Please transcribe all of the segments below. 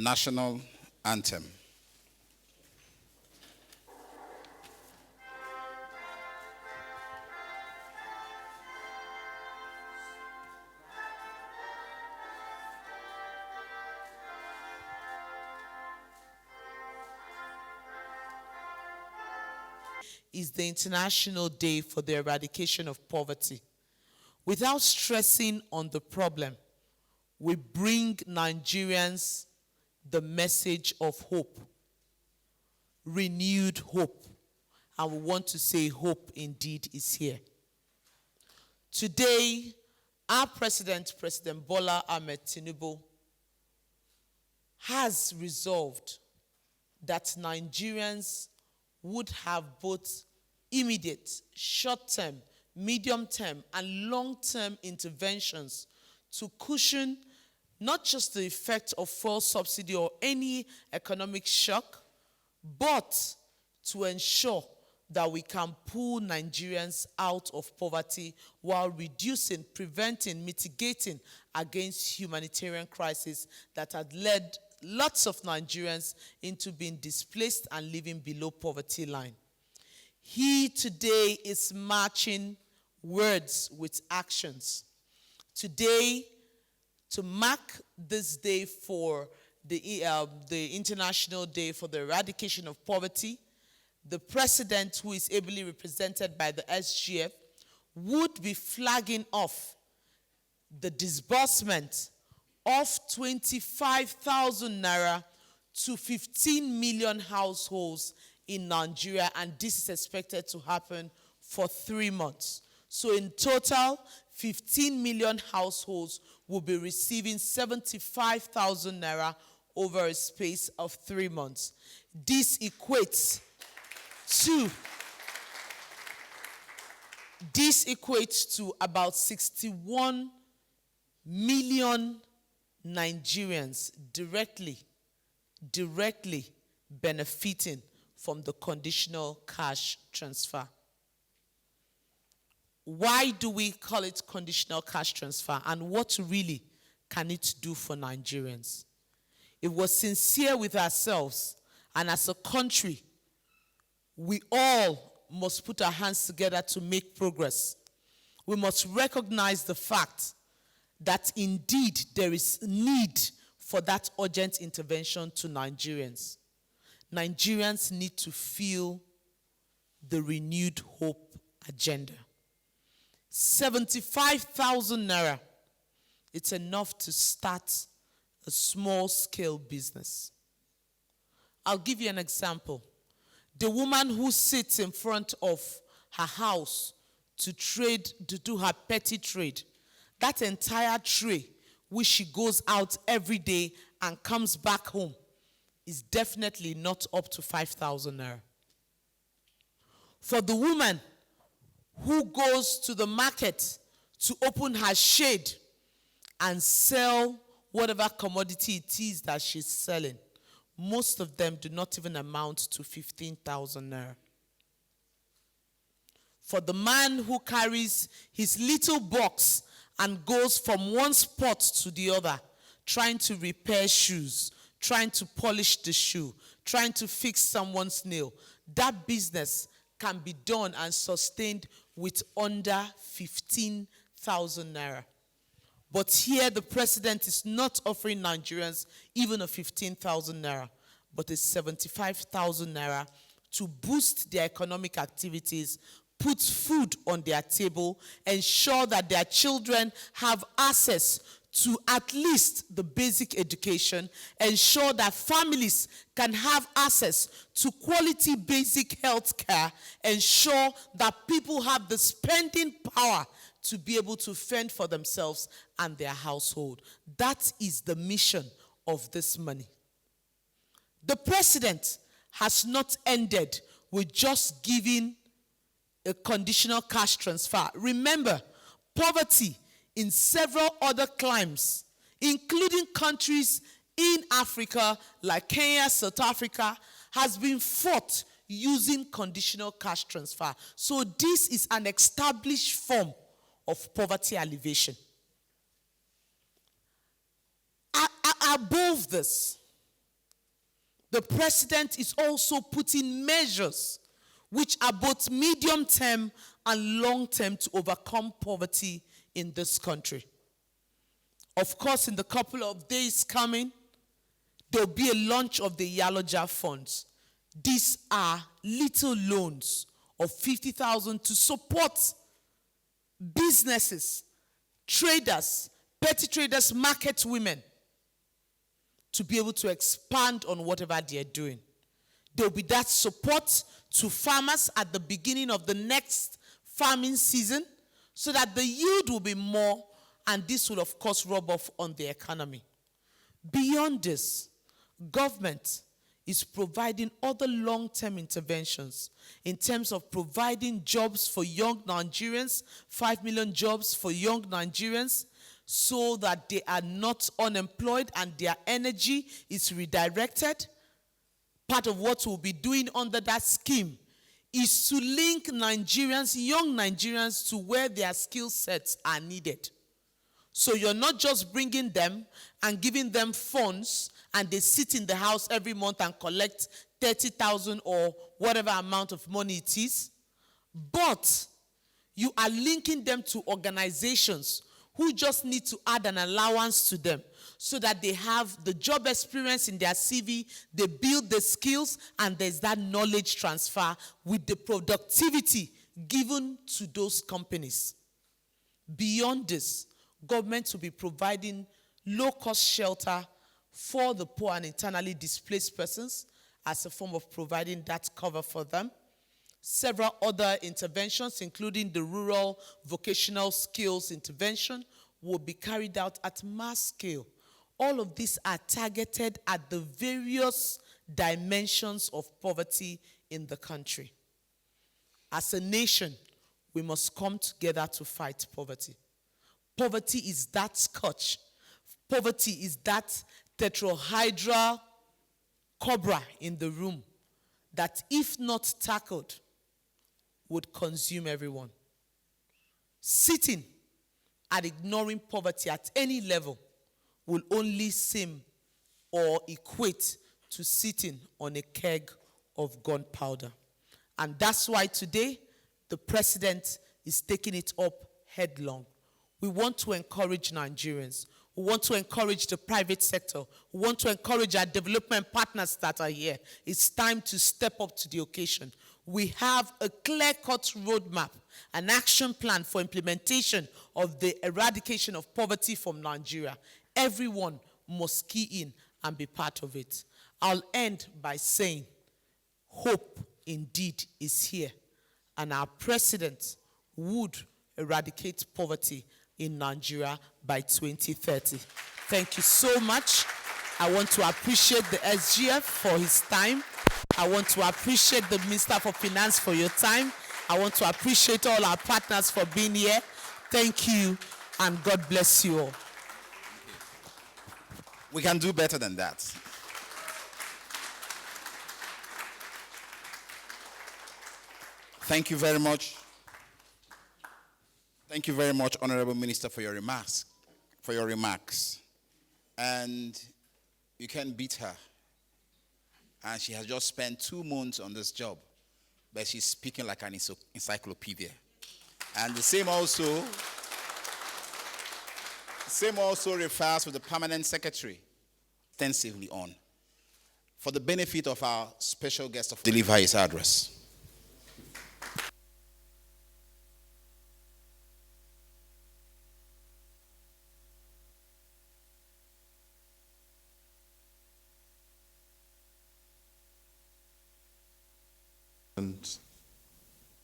National Anthem. Is the International Day for the Eradication of Poverty. Without stressing on the problem, we bring Nigerians the message of hope, renewed hope, and we want to say hope indeed is here. Today, our President Bola Ahmed Tinubu, has resolved that Nigerians would have both immediate, short-term, medium-term, and long-term interventions to cushion not just the effect of fuel subsidy or any economic shock, but to ensure that we can pull Nigerians out of poverty while reducing, preventing, mitigating against humanitarian crisis that had led lots of Nigerians into being displaced and living below poverty line. He today is matching words with actions. Today, to mark this day for the International Day for the Eradication of Poverty, the President, who is ably represented by the SGF, would be flagging off the disbursement of 25,000 naira to 15 million households in Nigeria, and this is expected to happen for 3 months. So in total, 15 million households will be receiving 75,000 naira over a space of 3 months. This equates to about 61 million Nigerians directly benefiting from the conditional cash transfer. Why do we call it conditional cash transfer, and what really can it do for Nigerians? If we're sincere with ourselves and as a country, we all must put our hands together to make progress. We must recognize the fact that indeed there is need for that urgent intervention to Nigerians. Nigerians need to feel the renewed hope agenda. 75,000 naira, it's enough to start a small-scale business. I'll give you an example. The woman who sits in front of her house to do her petty trade, that entire tray, which she goes out every day and comes back home, is definitely not up to 5,000 naira. For the woman who goes to the market to open her shade and sell whatever commodity it is that she's selling, most of them do not even amount to 15,000 naira. For the man who carries his little box and goes from one spot to the other, trying to repair shoes, trying to polish the shoe, trying to fix someone's nail, that business can be done and sustained with under 15,000 naira. But here the president is not offering Nigerians even a 15,000 naira, but a 75,000 naira to boost their economic activities, put food on their table, ensure that their children have access to at least the basic education, ensure that families can have access to quality basic health care, ensure that people have the spending power to be able to fend for themselves and their household. That is the mission of this money. The president has not ended with just giving a conditional cash transfer. Remember, poverty in several other climes, including countries in Africa like Kenya, South Africa, has been fought using conditional cash transfer. So this is an established form of poverty alleviation. Above this, the president is also putting measures which are both medium-term and long-term to overcome poverty in this country. Of course, in the couple of days coming, there will be a launch of the Yaloja funds. These are little loans of 50,000 to support businesses, traders, petty traders, market women, to be able to expand on whatever they are doing. There will be that support to farmers at the beginning of the next farming season so that the yield will be more, and this will, of course, rub off on the economy. Beyond this, government is providing other long-term interventions in terms of providing jobs for young Nigerians, 5 million jobs for young Nigerians, so that they are not unemployed and their energy is redirected. Part of what we'll be doing under that scheme is to link Nigerians, young Nigerians, to where their skill sets are needed. So you're not just bringing them and giving them funds and they sit in the house every month and collect 30,000 or whatever amount of money it is, but you are linking them to organizations who just need to add an allowance to them so that they have the job experience in their CV, they build the skills, and there's that knowledge transfer with the productivity given to those companies. Beyond this, government will be providing low-cost shelter for the poor and internally displaced persons as a form of providing that cover for them. Several other interventions, including the rural vocational skills intervention, will be carried out at mass scale. All of these are targeted at the various dimensions of poverty in the country. As a nation, we must come together to fight poverty. Poverty is that scotch. Poverty is that tetrahedral cobra in the room that, if not tackled, would consume everyone. Sitting and ignoring poverty at any level will only seem or equate to sitting on a keg of gunpowder. And that's why today the president is taking it up headlong. We want to encourage Nigerians. We want to encourage the private sector. We want to encourage our development partners that are here. It's time to step up to the occasion. We have a clear-cut roadmap, an action plan for implementation of the eradication of poverty from Nigeria. Everyone must key in and be part of it. I'll end by saying, hope indeed is here, and our president would eradicate poverty in Nigeria by 2030. Thank you so much. I want to appreciate the SGF for his time. I want to appreciate the Minister for Finance for your time. I want to appreciate all our partners for being here. Thank you, and God bless you all. We can do better than that. Thank you very much. Thank you very much, Honorable Minister, for your remarks. And you can beat her. And she has just spent 2 months on this job, but she's speaking like an encyclopedia. And the same also refers to the permanent secretary extensively on, for the benefit of our special guest of deliver his address.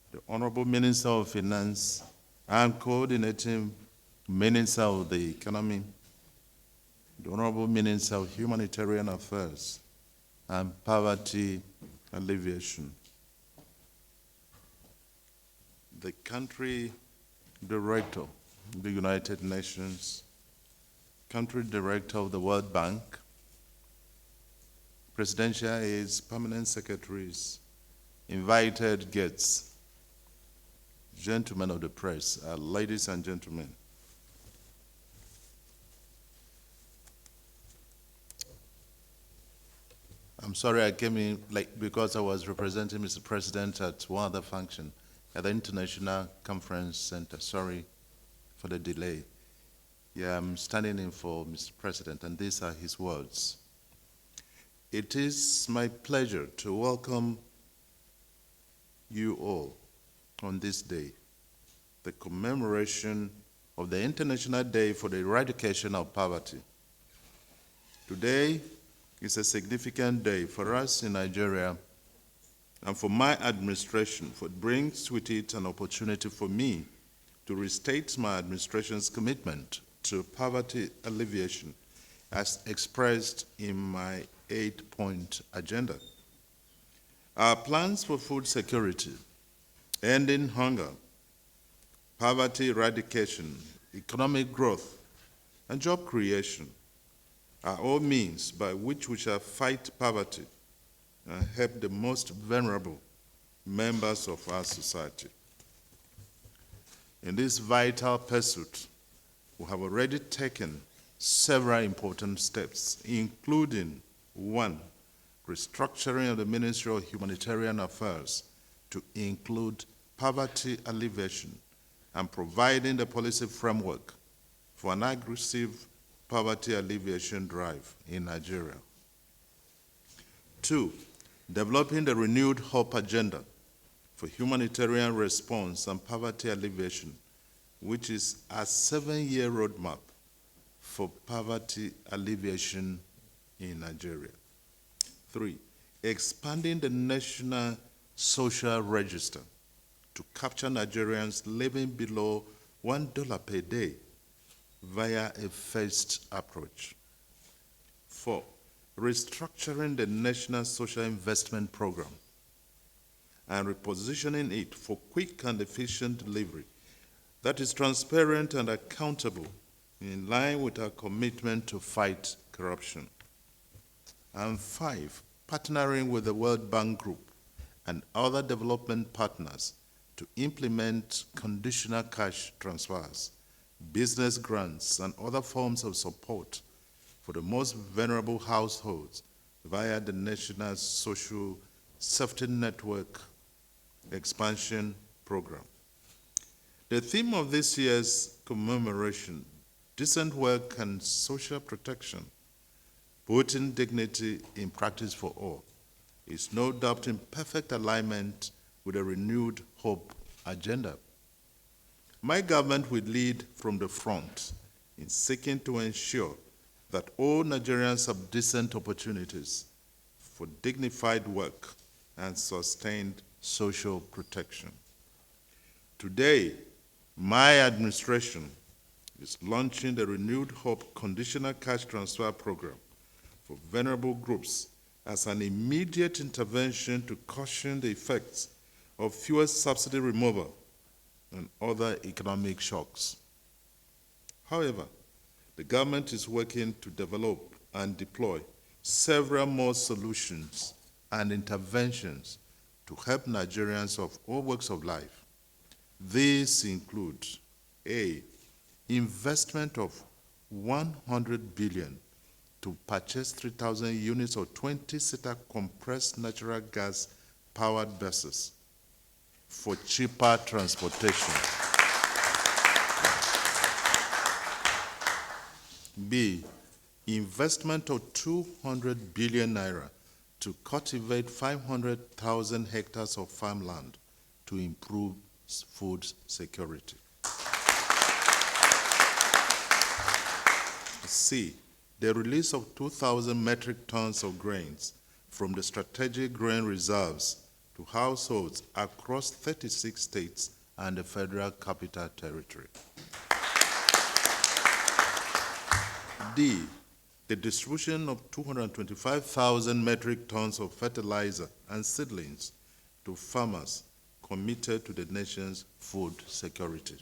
The Honorable Minister of Finance and Coordinating Minister of the Economy, the Honorable Minister of Humanitarian Affairs and Poverty Alleviation, the Country Director of the United Nations, Country Director of the World Bank, Presidential Aides, Permanent Secretaries, invited guests, gentlemen of the press, ladies and gentlemen. I'm sorry I came in late because I was representing Mr. President at one other function at the International Conference Center. Sorry for the delay. Yeah, I'm standing in for Mr. President, and these are his words. It is my pleasure to welcome you all on this day, the commemoration of the International Day for the Eradication of Poverty. Today is a significant day for us in Nigeria and for my administration, for it brings with it an opportunity for me to restate my administration's commitment to poverty alleviation as expressed in my 8-point agenda. Our plans for food security, ending hunger, poverty eradication, economic growth, and job creation are all means by which we shall fight poverty and help the most vulnerable members of our society. In this vital pursuit, we have already taken several important steps, including 1, restructuring of the Ministry of Humanitarian Affairs to include poverty alleviation and providing the policy framework for an aggressive poverty alleviation drive in Nigeria. 2, developing the renewed hope agenda for humanitarian response and poverty alleviation, which is a 7-year roadmap for poverty alleviation in Nigeria. 3, expanding the National Social Register to capture Nigerians living below $1 per day via a phased approach. 4, restructuring the National Social Investment Program and repositioning it for quick and efficient delivery that is transparent and accountable in line with our commitment to fight corruption. And 5, partnering with the World Bank Group and other development partners to implement conditional cash transfers, business grants, and other forms of support for the most vulnerable households via the National Social Safety Network Expansion Program. The theme of this year's commemoration, decent work and social protection, putting dignity in practice for all, is no doubt in perfect alignment with a renewed hope agenda. My government will lead from the front in seeking to ensure that all Nigerians have decent opportunities for dignified work and sustained social protection. Today, my administration is launching the Renewed Hope Conditional Cash Transfer Program for vulnerable groups as an immediate intervention to cushion the effects of fuel subsidy removal and other economic shocks. However, the government is working to develop and deploy several more solutions and interventions to help Nigerians of all walks of life. These include A, investment of 100 billion to purchase 3,000 units of 20-seater compressed natural gas powered buses for cheaper transportation. B, investment of 200 billion naira to cultivate 500,000 hectares of farmland to improve food security. C, the release of 2,000 metric tons of grains from the strategic grain reserves to households across 36 states and the Federal Capital Territory. D, the distribution of 225,000 metric tons of fertilizer and seedlings to farmers committed to the nation's food security.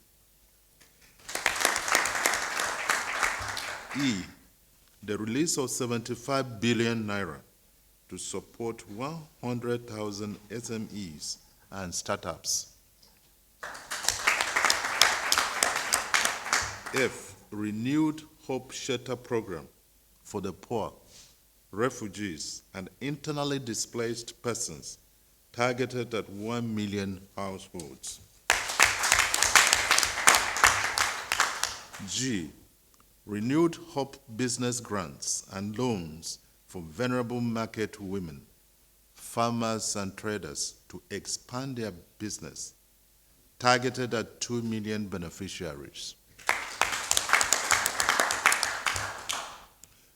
E, the release of 75 billion naira to support 100,000 SMEs and startups. F, renewed Hope Shelter Program for the poor, refugees, and internally displaced persons, targeted at 1 million households. G, renewed hope business grants and loans for vulnerable market women, farmers and traders to expand their business, targeted at 2 million beneficiaries.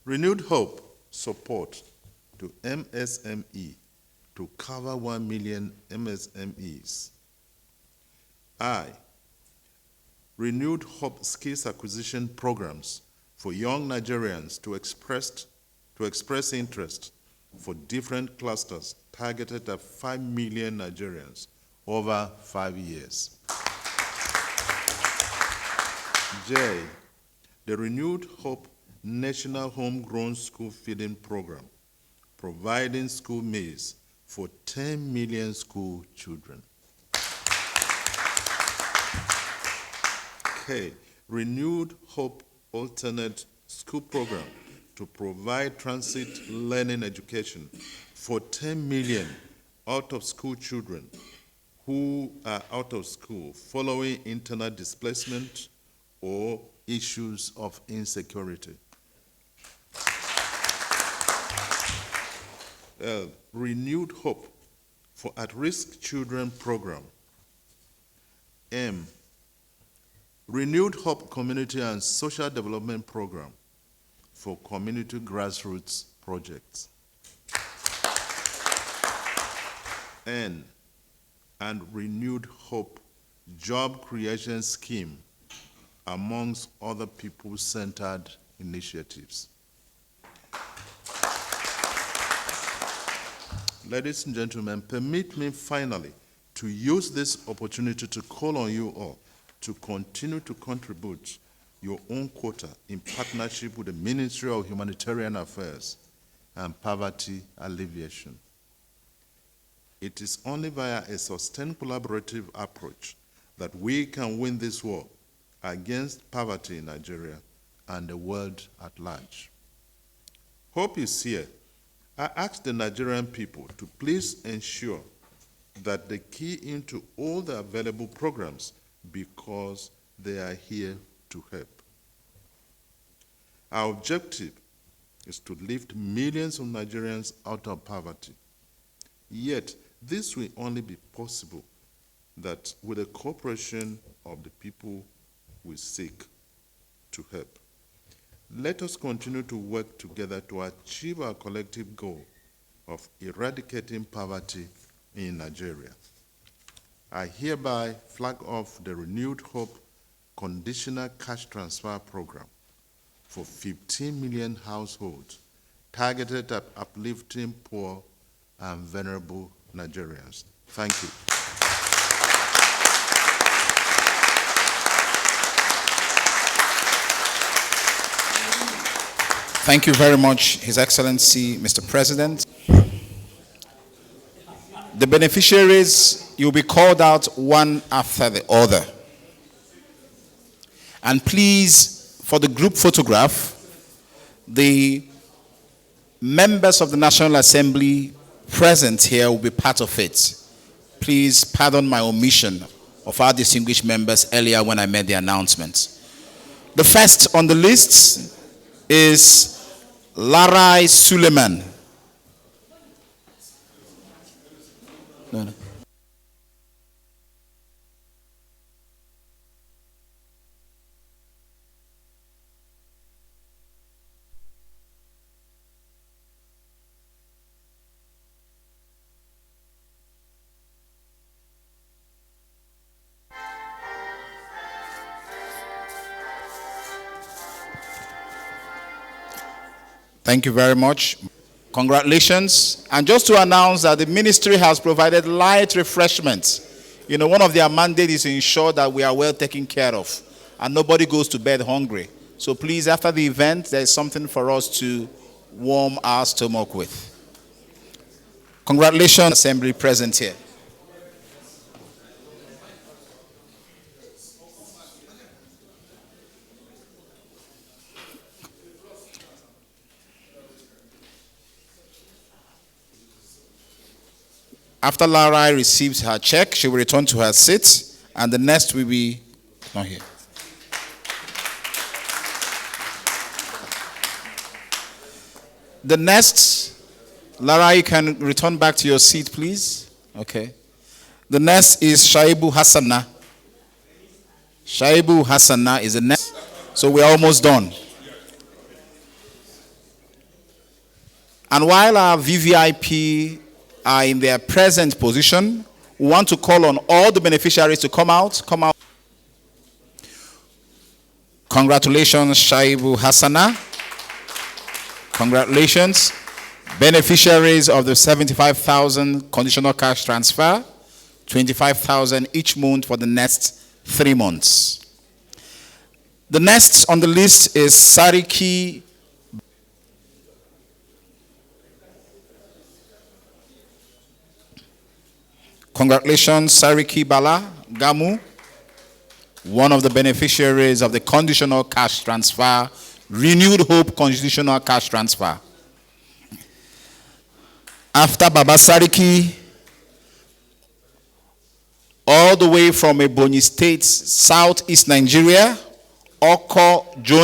Renewed hope support to MSME to cover 1 million MSMEs. I, renewed hope skills acquisition programs for young Nigerians to express interest for different clusters targeted at 5 million Nigerians over 5 years. J, the renewed hope National Homegrown School Feeding Program, providing school meals for 10 million school children. K, renewed hope alternate school program to provide transit learning education for 10 million out-of-school children who are out of school following internal displacement or issues of insecurity. Renewed hope for at-risk children program. M, renewed hope community and social development program for community grassroots projects. N, and renewed hope job creation scheme amongst other people-centered initiatives. Ladies and gentlemen, permit me finally to use this opportunity to call on you all to continue to contribute your own quota in partnership with the Ministry of Humanitarian Affairs and Poverty Alleviation. It is only via a sustained collaborative approach that we can win this war against poverty in Nigeria and the world at large. Hope is here. I ask the Nigerian people to please ensure that they key into all the available programs because they are here to help. Our objective is to lift millions of Nigerians out of poverty. Yet, this will only be possible that with the cooperation of the people we seek to help. Let us continue to work together to achieve our collective goal of eradicating poverty in Nigeria. I hereby flag off the Renewed Hope Conditional Cash Transfer Program for 15 million households targeted at uplifting poor and vulnerable Nigerians. Thank you. Thank you very much, His Excellency, Mr. President. The beneficiaries, you'll be called out one after the other. And please, for the group photograph, the members of the National Assembly present here will be part of it. Please pardon my omission of our distinguished members earlier when I made the announcement. The first on the list is Larai Suleiman. No. Thank you very much. Congratulations. And just to announce that the ministry has provided light refreshments. You know, one of their mandates is to ensure that we are well taken care of and nobody goes to bed hungry. So please, after the event, there is something for us to warm our stomach with. Congratulations, Assembly present here. After Lara receives her check, she will return to her seat, and the next will be not here. The next, Lara, you can return back to your seat, please. Okay. The next is Shaibu Hassana. Shaibu Hassana is the next. So we're almost done. And while our VVIP are in their present position, we want to call on all the beneficiaries to come out. Come out. Congratulations, Shaibu Hassana. Congratulations. Beneficiaries of the 75,000 conditional cash transfer, 25,000 each month for the next 3 months. The next on the list is Sariki. Congratulations, Sariki Bala Gamu, one of the beneficiaries of the conditional cash transfer, Renewed Hope conditional cash transfer. After Baba Sariki, all the way from Ebonyi State, Southeast Nigeria, Oko John